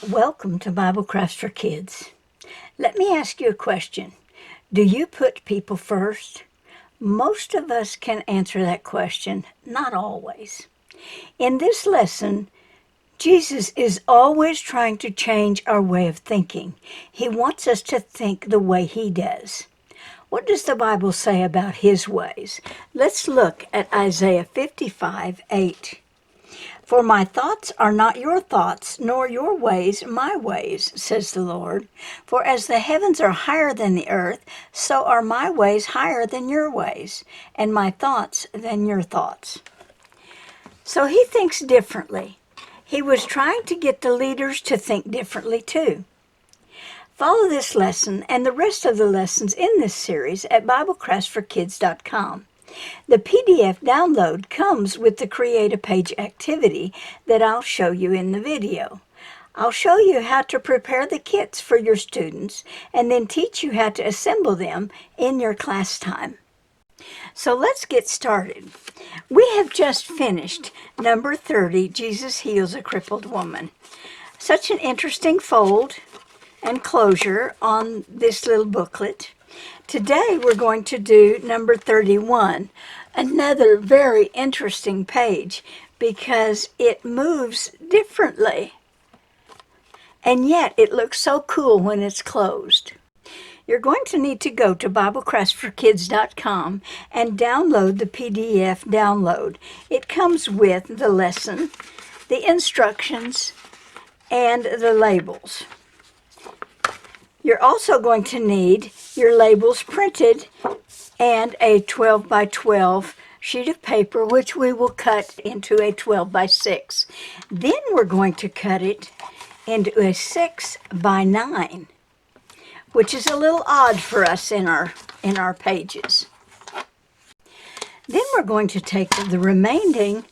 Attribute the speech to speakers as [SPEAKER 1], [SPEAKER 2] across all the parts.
[SPEAKER 1] Welcome to Bible Crafts for Kids. Let me ask you a question. Do you put people first? Most of us can answer that question, not always. In this lesson, Jesus is always trying to change our way of thinking. He wants us to think the way He does. What does the Bible say about His ways? Let's look at Isaiah 55:8. For my thoughts are not your thoughts, nor your ways my ways, says the Lord. For as the heavens are higher than the earth, so are my ways higher than your ways, and my thoughts than your thoughts. So He thinks differently. He was trying to get the leaders to think differently too. Follow this lesson and the rest of the lessons in this series at BibleCraftsForKids.com. The PDF download comes with the Create a Page activity that I'll show you in the video. I'll show you how to prepare the kits for your students and then teach you how to assemble them in your class time. So let's get started. We have just finished number 30, Jesus Heals a Crippled Woman. Such an interesting fold and closure on this little booklet. Today we're going to do number 31, another very interesting page because it moves differently. And yet it looks so cool when it's closed. You're going to need to go to BibleCraftsForKids.com and download the PDF download. It comes with the lesson, the instructions, and the labels. You're also going to need your labels printed and a 12 by 12 sheet of paper, which we will cut into a 12 by 6. Then we're going to cut it into a 6 by 9, which is a little odd for us in our pages. Then we're going to take the remaining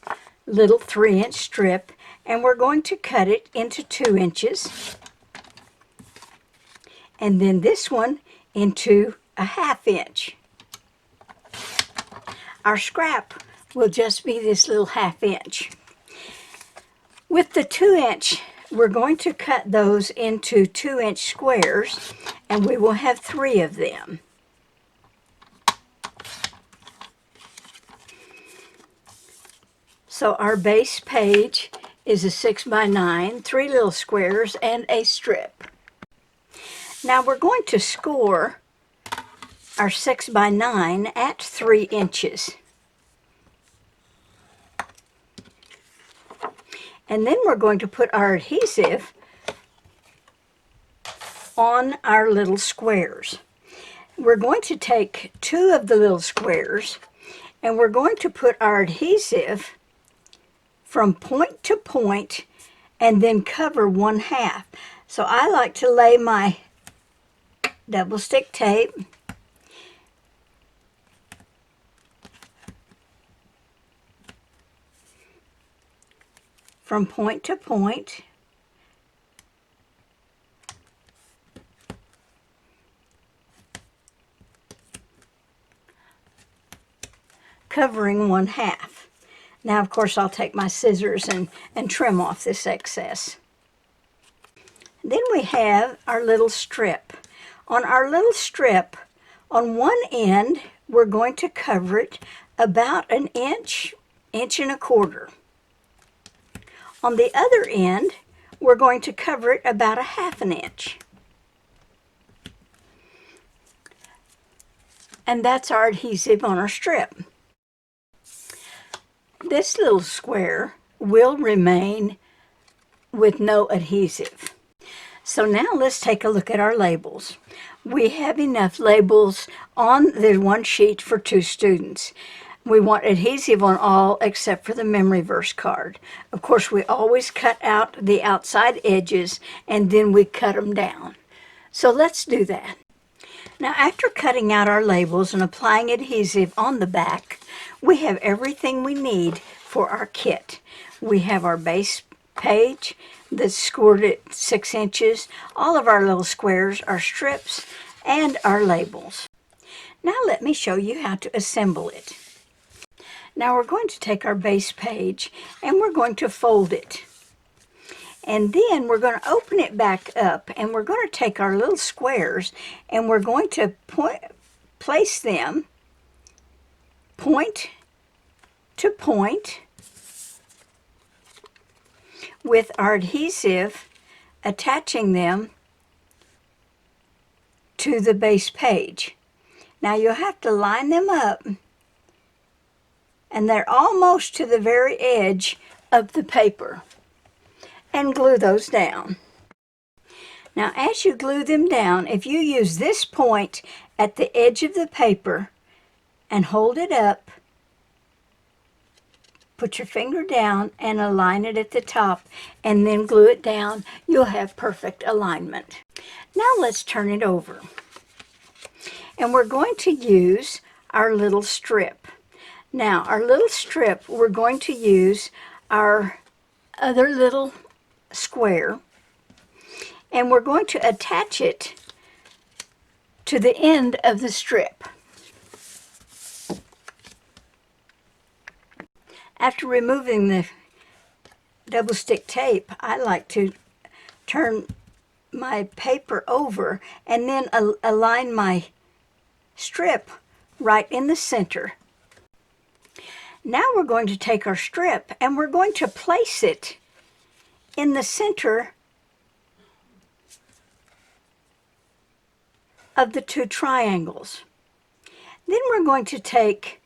[SPEAKER 1] little 3-inch strip and we're going to cut it into 2 inches. And then this one into a 1/2 inch. Our scrap will just be this little 1/2 inch. With the 2 inch, we're going to cut those into 2-inch squares, and we will have 3 of them. So our base page is a 6 by 9, 3 little squares, and a strip. Now we're going to score our 6 by 9 at 3 inches. And then we're going to put our adhesive on our little squares. We're going to take 2 of the little squares and we're going to put our adhesive from point to point and then cover 1/2. So I like to lay my double stick tape from point to point, covering 1/2. Now of course I'll take my scissors and trim off this excess. Then we have our little strip. On our little strip, on one end, we're going to cover it about 1 inch, 1.25 inches. On the other end, we're going to cover it about 1/2 inch. And that's our adhesive on our strip. This little square will remain with no adhesive. So now let's take a look at our labels. We have enough labels on the one sheet for 2 students. We want adhesive on all except for the memory verse card. Of course, we always cut out the outside edges and then we cut them down. So let's do that. Now, after cutting out our labels and applying adhesive on the back, we have everything we need for our kit. We have our base page that's scored at 6 inches, all of our little squares, our strips, and our labels. Now let me show you how to assemble it. Now we're going to take our base page and we're going to fold it. And then we're going to open it back up, and we're going to take our little squares and we're going to place them point to point with our adhesive, attaching them to the base page. Now you'll have to line them up, and they're almost to the very edge of the paper, and glue those down. Now as you glue them down, if you use this point at the edge of the paper and hold it up, put your finger down and align it at the top, and then glue it down, you'll have perfect alignment. Now let's turn it over. And we're going to use our little strip. Now, our little strip, we're going to use our other little square, and we're going to attach it to the end of the strip. After removing the double stick tape, I like to turn my paper over and then align my strip right in the center. Now we're going to take our strip and we're going to place it in the center of the two triangles. Then we're going to take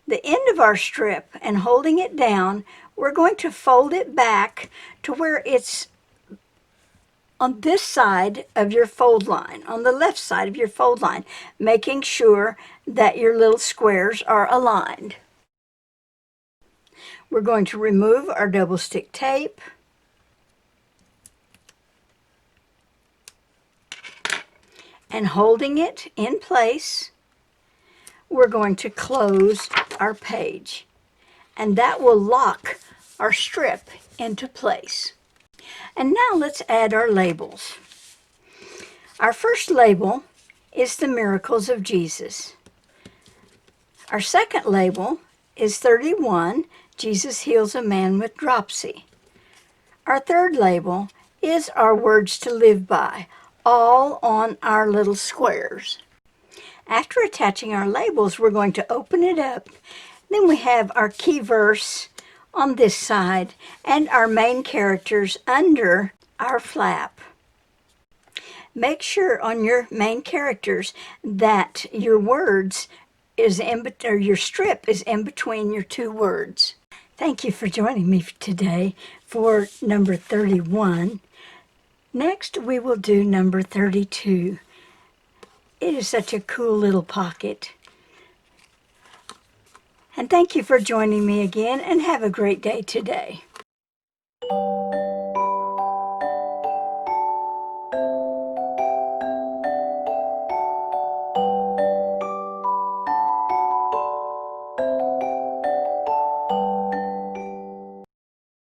[SPEAKER 1] the end of our strip and, holding it down, we're going to fold it back to where it's on this side of your fold line, on the left side of your fold line, making sure that your little squares are aligned. We're going to remove our double stick tape, and holding it in place, we're going to close our page, and that will lock our strip into place. And now let's add our labels. Our first label is the miracles of Jesus. Our second label is 31, Jesus heals a man with dropsy. Our third label is our words to live by, all on our little squares. After attaching our labels, we're going to open it up. Then we have our key verse on this side and our main characters under our flap. Make sure on your main characters that your words is your strip is in between your two words. Thank you for joining me today for number 31. Next, we will do number 32. It is such a cool little pocket. And thank you for joining me again, and have a great day today.